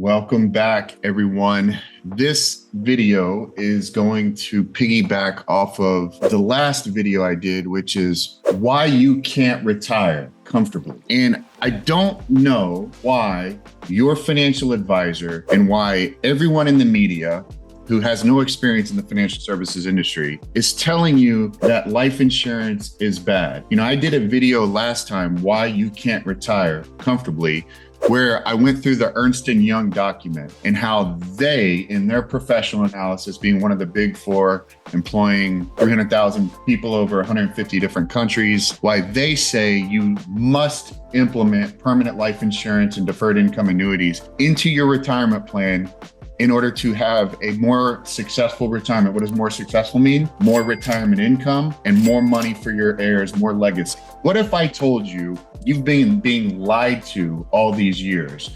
Welcome back, everyone. This video is going to piggyback off of the last video I did, which is why you can't retire comfortably. And I don't know why your financial advisor and why everyone in the media who has no experience in the financial services industry is telling you that life insurance is bad. You know, I did a video last time, why you can't retire comfortably, where I went through the Ernst Young document and how they, in their professional analysis, being one of the big four, employing 300,000 people over 150 different countries, why they say you must implement permanent life insurance and deferred income annuities into your retirement plan in order to have a more successful retirement. What does more successful mean? More retirement income and more money for your heirs, more legacy. What if I told you you've been being lied to all these years?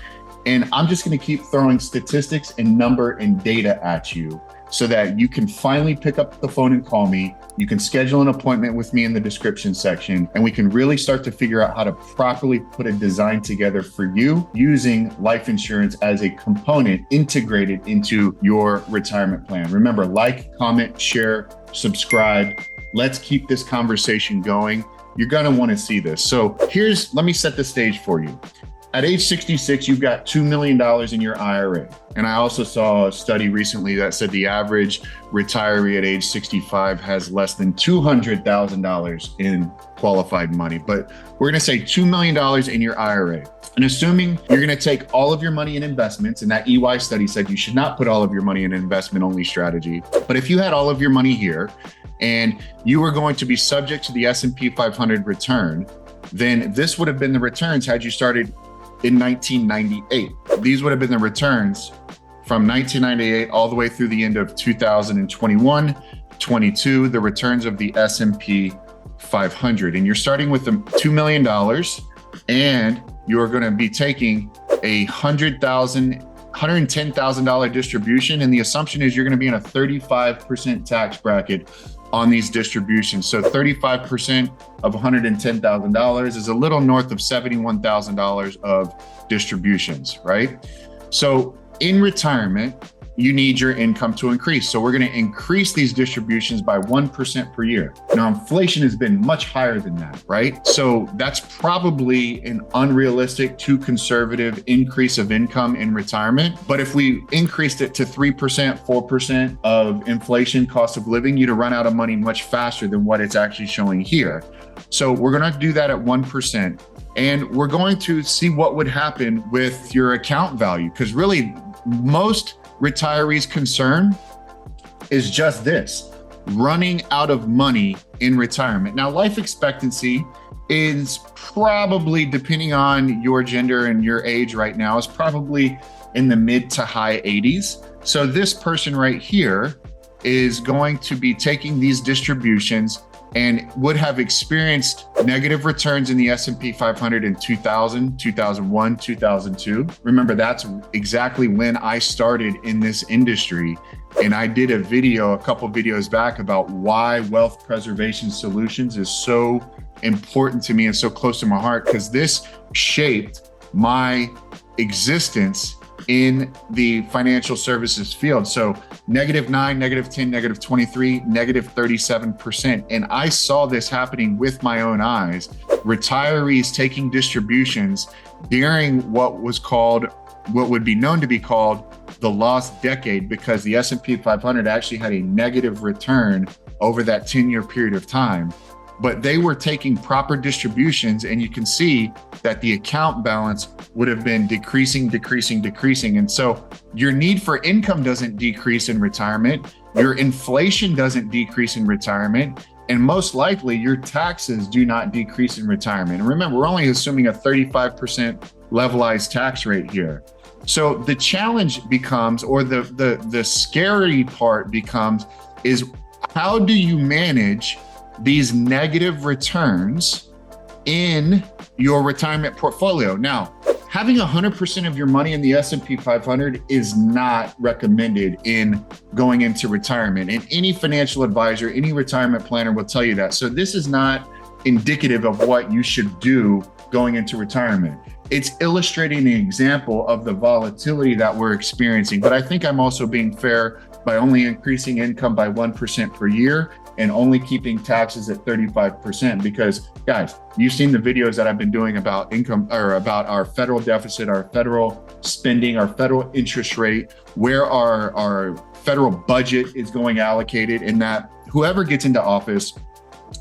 And I'm just gonna keep throwing statistics and number and data at you so that you can finally pick up the phone and call me. You can schedule an appointment with me in the description section, and we can really start to figure out how to properly put a design together for you using life insurance as a component integrated into your retirement plan. Remember, like, comment, share, subscribe. Let's keep this conversation going. You're gonna wanna see this. So let me set the stage for you. At age 66, you've got $2 million in your IRA. And I also saw a study recently that said the average retiree at age 65 has less than $200,000 in qualified money. But we're gonna say $2 million in your IRA. And assuming you're gonna take all of your money in investments, and that EY study said you should not put all of your money in an investment-only strategy. But if you had all of your money here and you were going to be subject to the S&P 500 return, then this would have been the returns had you started in 1998. These would have been the returns from 1998 all the way through the end of 2021, 22, the returns of the S&P 500. And you're starting with the $2 million, and you're going to be taking a $110,000 distribution. And the assumption is you're going to be in a 35% tax bracket on these distributions. So 35% of $110,000 is a little north of $71,000 of distributions, right? So in retirement, you need your income to increase. So we're going to increase these distributions by 1% per year. Now, inflation has been much higher than that, right? So that's probably an unrealistic, too conservative increase of income in retirement. But if we increased it to 3%, 4% of inflation cost of living, you'd run out of money much faster than what it's actually showing here. So we're going to do that at 1%. And we're going to see what would happen with your account value, because really most retirees' concern is just this: running out of money in retirement. Now, life expectancy is probably, depending on your gender and your age right now, is probably in the mid to high 80s. So this person right here is going to be taking these distributions and would have experienced negative returns in the S&P 500 in 2000, 2001, 2002. Remember, that's exactly when I started in this industry. And I did a video a couple videos back about why wealth preservation solutions is so important to me and so close to my heart, because this shaped my existence in the financial services field. So -9, -10, -23, -37%. And I saw this happening with my own eyes. Retirees taking distributions during what would be known to be called the lost decade, because the S&P 500 actually had a negative return over that 10-year period of time. But they were taking proper distributions, and you can see that the account balance would have been decreasing. And so your need for income doesn't decrease in retirement, your inflation doesn't decrease in retirement, and most likely your taxes do not decrease in retirement. And remember, we're only assuming a 35% levelized tax rate here. So the challenge becomes, or the scary part becomes, is how do you manage these negative returns in your retirement portfolio? Now, having 100% of your money in the S&P 500 is not recommended in going into retirement. And any financial advisor, any retirement planner will tell you that. So this is not indicative of what you should do going into retirement. It's illustrating the example of the volatility that we're experiencing. But I think I'm also being fair by only increasing income by 1% per year and only keeping taxes at 35%. Because guys, you've seen the videos that I've been doing about income, or about our federal deficit, our federal spending, our federal interest rate, where our federal budget is going allocated, and that whoever gets into office,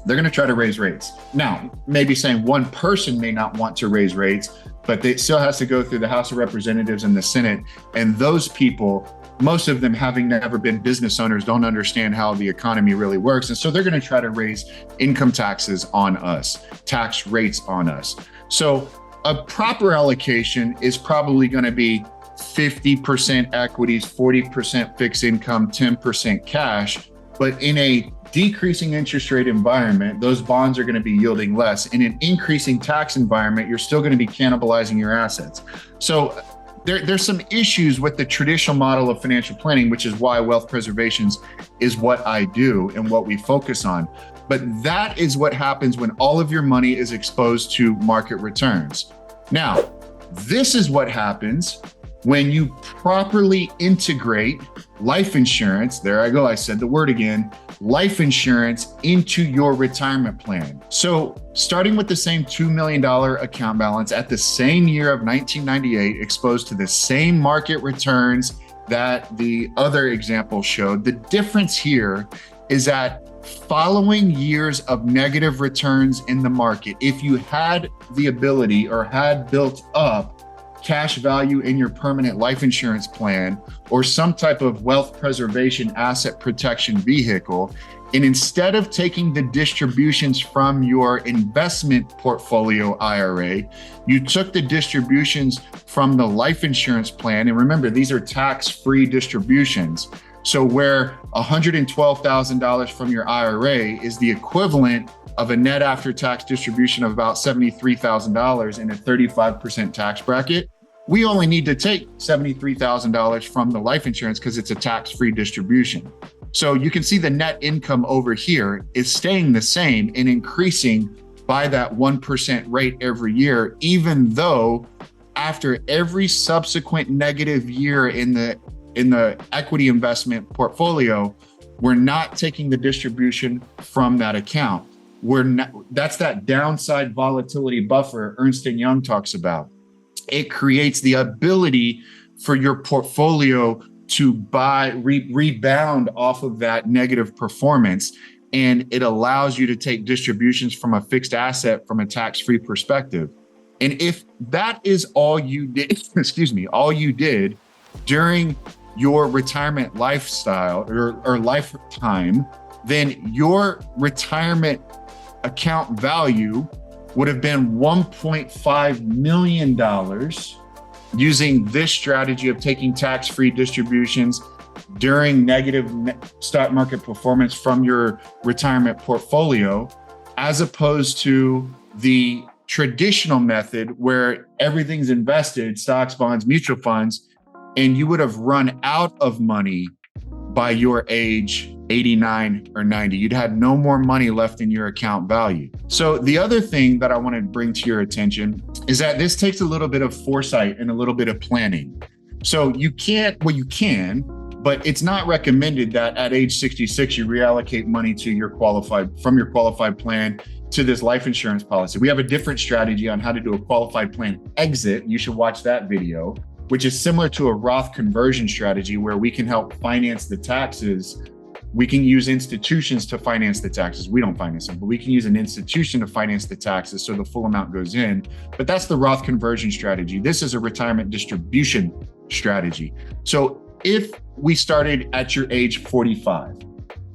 they're going to try to raise rates. Now, maybe saying one person may not want to raise rates, but it still has to go through the House of Representatives and the Senate. And those people, most of them having never been business owners, don't understand how the economy really works. And so they're going to try to raise income taxes on us, tax rates on us. So a proper allocation is probably going to be 50% equities, 40% fixed income, 10% cash. But in a decreasing interest rate environment, those bonds are going to be yielding less. In an increasing tax environment, you're still going to be cannibalizing your assets. So there's some issues with the traditional model of financial planning, which is why wealth preservations is what I do and what we focus on. But that is what happens when all of your money is exposed to market returns. Now, this is what happens when you properly integrate life insurance, there I go, I said the word again, life insurance into your retirement plan. So starting with the same $2 million account balance at the same year of 1998, exposed to the same market returns that the other example showed, the difference here is that following years of negative returns in the market, if you had the ability or had built up cash value in your permanent life insurance plan or some type of wealth preservation asset protection vehicle, and instead of taking the distributions from your investment portfolio IRA, you took the distributions from the life insurance plan. And remember, these are tax-free distributions. So where $112,000 from your IRA is the equivalent of a net after-tax distribution of about $73,000 in a 35% tax bracket, we only need to take $73,000 from the life insurance because it's a tax-free distribution. So you can see the net income over here is staying the same and increasing by that 1% rate every year, even though after every subsequent negative year in the equity investment portfolio, we're not taking the distribution from that account. That's that downside volatility buffer Ernst Young talks about. It creates the ability for your portfolio to rebound off of that negative performance. And it allows you to take distributions from a fixed asset from a tax-free perspective. And if that is all you did, all you did during your retirement lifestyle or lifetime, then your retirement account value would have been $1.5 million using this strategy of taking tax-free distributions during negative stock market performance from your retirement portfolio, as opposed to the traditional method where everything's invested, stocks, bonds, mutual funds, and you would have run out of money by your age 89 or 90. You'd had no more money left in your account value. So the other thing that I want to bring to your attention is that this takes a little bit of foresight and a little bit of planning. So you can, but it's not recommended that at age 66, you reallocate money to from your qualified plan to this life insurance policy. We have a different strategy on how to do a qualified plan exit. You should watch that video, which is similar to a Roth conversion strategy where we can help finance the taxes. We can use institutions to finance the taxes. We don't finance them, but we can use an institution to finance the taxes so the full amount goes in. But that's the Roth conversion strategy. This is a retirement distribution strategy. So if we started at your age 45,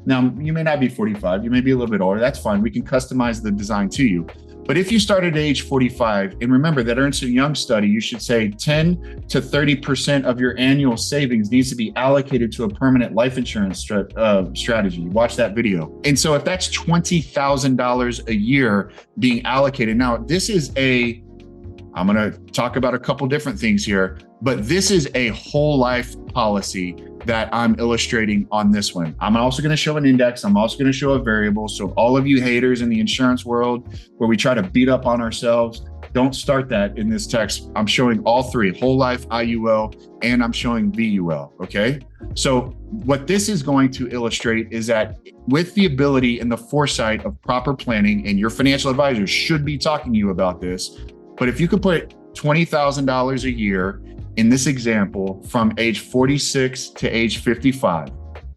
now you may not be 45, you may be a little bit older, that's fine. We can customize the design to you. But if you start at age 45, and remember that Ernst Young study, you should say 10 to 30% of your annual savings needs to be allocated to a permanent life insurance strategy. Watch that video. And so if that's $20,000 a year being allocated, now this is I'm going to talk about a couple different things here, but this is a whole life policy that I'm illustrating on this one. I'm also going to show an index. I'm also going to show a variable. So all of you haters in the insurance world where we try to beat up on ourselves, don't start that in this text. I'm showing all three, whole life, IUL, and I'm showing VUL, okay? So what this is going to illustrate is that with the ability and the foresight of proper planning, and your financial advisor should be talking to you about this, but if you could put $20,000 a year in this example from age 46 to age 55,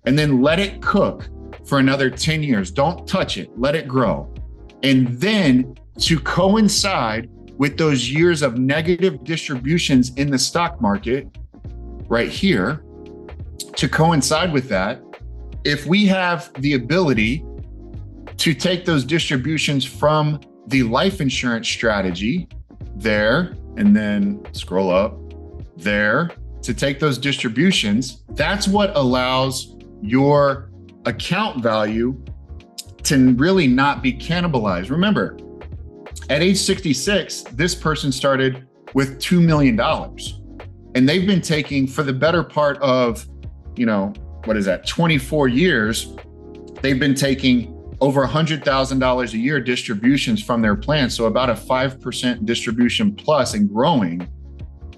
and then let it cook for another 10 years, don't touch it, let it grow. And then to coincide with those years of negative distributions in the stock market right here, to coincide with that, if we have the ability to take those distributions from the life insurance strategy there, and then scroll up there, to take those distributions, that's what allows your account value to really not be cannibalized. Remember, at age 66, this person started with $2 million, and they've been taking, for the better part of, 24 years, they've been taking over $100,000 a year distributions from their plan. So about a 5% distribution plus and growing.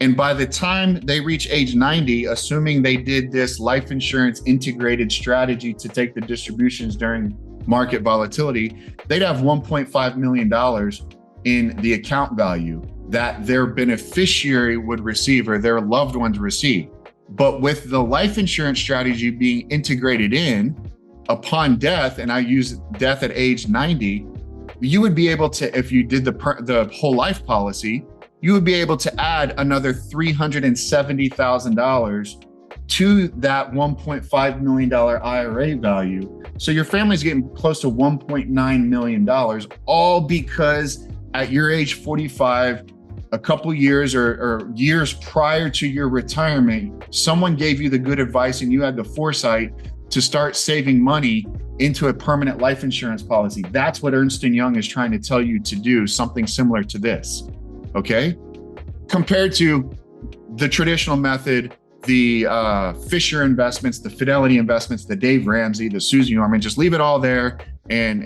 And by the time they reach age 90, assuming they did this life insurance integrated strategy to take the distributions during market volatility, they'd have $1.5 million in the account value that their beneficiary would receive or their loved ones receive. But with the life insurance strategy being integrated in upon death, and I use death at age 90, you would be able to, if you did the whole life policy, you would be able to add another $370,000 to that $1.5 million IRA value. So your family's getting close to $1.9 million, all because at your age 45, a couple years or years prior to your retirement, someone gave you the good advice and you had the foresight to start saving money into a permanent life insurance policy. That's what Ernst Young is trying to tell you to do, something similar to this, okay? Compared to the traditional method, the Fisher investments, the Fidelity investments, the Dave Ramsey, the Susie Orman, just leave it all there and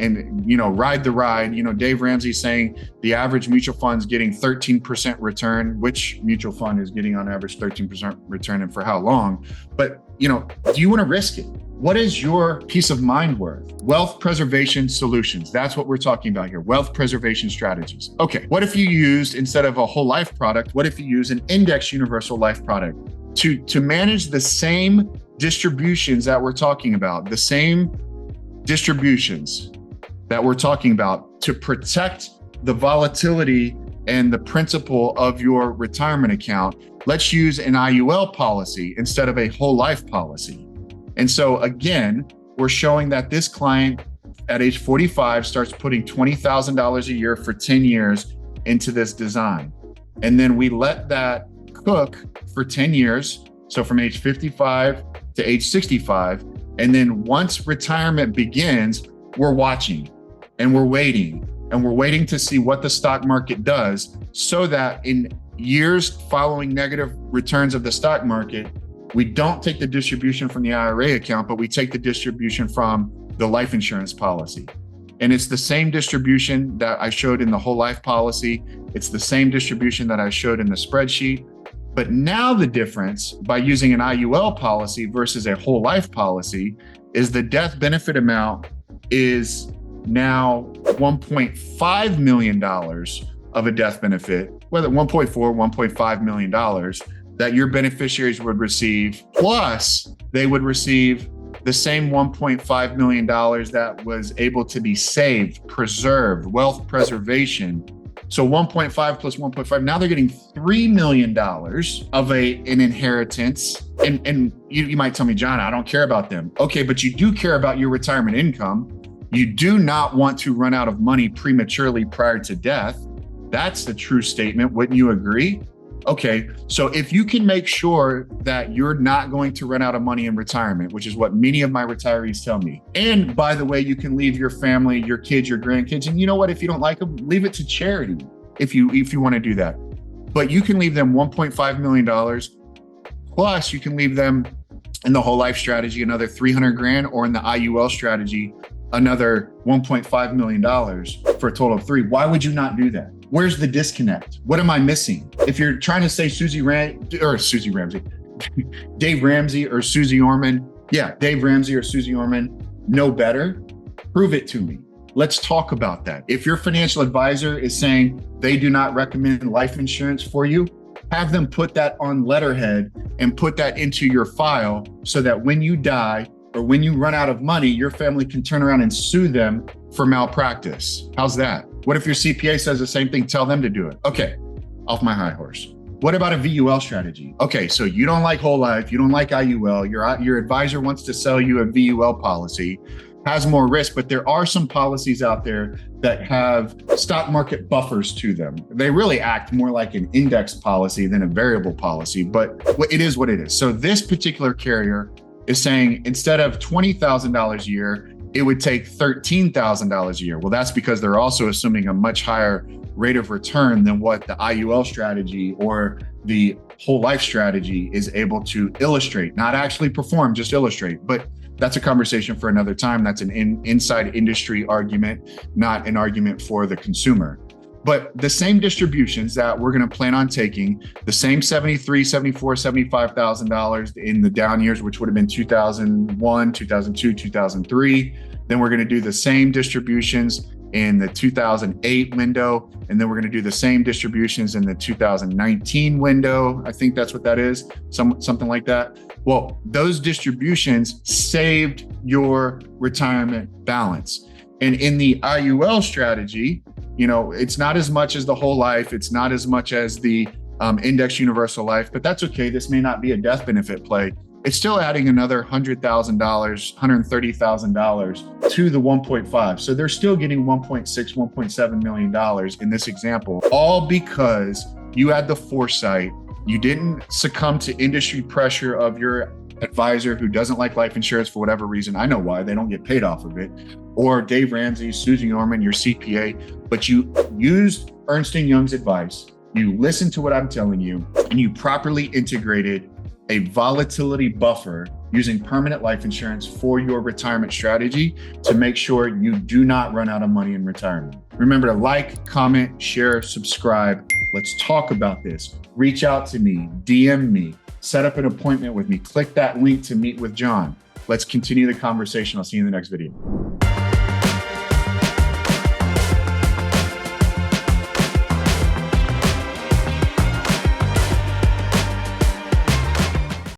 ride the ride. Dave Ramsey saying the average mutual fund's getting 13% return. Which mutual fund is getting on average 13% return and for how long? But do you want to risk it? What is your peace of mind worth? Wealth preservation solutions. That's what we're talking about here. Wealth preservation strategies. Okay, what if you used, instead of a whole life product, what if you use an index universal life product to manage the same distributions that we're talking about, the same distributions that we're talking about to protect the volatility and the principal of your retirement account? Let's use an IUL policy instead of a whole life policy. And so again, we're showing that this client at age 45 starts putting $20,000 a year for 10 years into this design. And then we let that cook for 10 years. So from age 55 to age 65. And then once retirement begins, we're watching and we're waiting to see what the stock market does, so that in years following negative returns of the stock market, we don't take the distribution from the IRA account, but we take the distribution from the life insurance policy. And it's the same distribution that I showed in the whole life policy. It's the same distribution that I showed in the spreadsheet. But now the difference by using an IUL policy versus a whole life policy is the death benefit amount is now $1.5 million of a death benefit, whether 1.4, $1.5 million that your beneficiaries would receive, plus they would receive the same $1.5 million that was able to be saved, preserved, wealth preservation. So 1.5 plus 1.5, now they're getting $3 million of an inheritance. And you might tell me, John, I don't care about them. Okay, but you do care about your retirement income. You do not want to run out of money prematurely prior to death. That's the true statement. Wouldn't you agree? Okay, so if you can make sure that you're not going to run out of money in retirement, which is what many of my retirees tell me. And by the way, you can leave your family, your kids, your grandkids, and you know what, if you don't like them, leave it to charity if you want to do that. But you can leave them $1.5 million, plus you can leave them In the whole life strategy, another 300 grand, or in the IUL strategy, another $1.5 million for a total of 3. Why would you not do that? Where's the disconnect? What am I missing? If you're trying to say Dave Ramsey or Susie Orman, yeah, Dave Ramsey or Susie Orman know better, prove it to me. Let's talk about that. If your financial advisor is saying they do not recommend life insurance for you, have them put that on letterhead and put that into your file so that when you die or when you run out of money, your family can turn around and sue them for malpractice. How's that? What if your CPA says the same thing? Tell them to do it. Okay, off my high horse. What about a VUL strategy? Okay, so you don't like whole life, you don't like IUL, your advisor wants to sell you a VUL policy, has more risk, but there are some policies out there that have stock market buffers to them. They really act more like an index policy than a variable policy, but it is what it is. So this particular carrier is saying instead of $20,000 a year, it would take $13,000 a year. Well, that's because they're also assuming a much higher rate of return than what the IUL strategy or the whole life strategy is able to illustrate, not actually perform, just illustrate. But that's a conversation for another time. That's an inside industry argument, not an argument for the consumer. But the same distributions that we're going to plan on taking, the same $73,000, $74,000, $75,000 in the down years, which would have been 2001, 2002, 2003. Then we're going to do the same distributions in the 2008 window. And then we're going to do the same distributions in the 2019 window. I think that's what that is, something like that. Well, those distributions saved your retirement balance. And in the IUL strategy, it's not as much as the whole life. It's not as much as the index universal life, but that's okay. This may not be a death benefit play. It's still adding another $100,000, $130,000 to the 1.5. So they're still getting $1.6, $1.7 million in this example, all because you had the foresight. You didn't succumb to industry pressure of your advisor who doesn't like life insurance for whatever reason. I know why. They don't get paid off of it. Or Dave Ramsey, Susie Orman, your CPA, but you used Ernst Young's advice. You listened to what I'm telling you, and you properly integrated a volatility buffer using permanent life insurance for your retirement strategy to make sure you do not run out of money in retirement. Remember to like, comment, share, subscribe. Let's talk about this. Reach out to me, DM me, set up an appointment with me. Click that link to meet with John. Let's continue the conversation. I'll see you in the next video.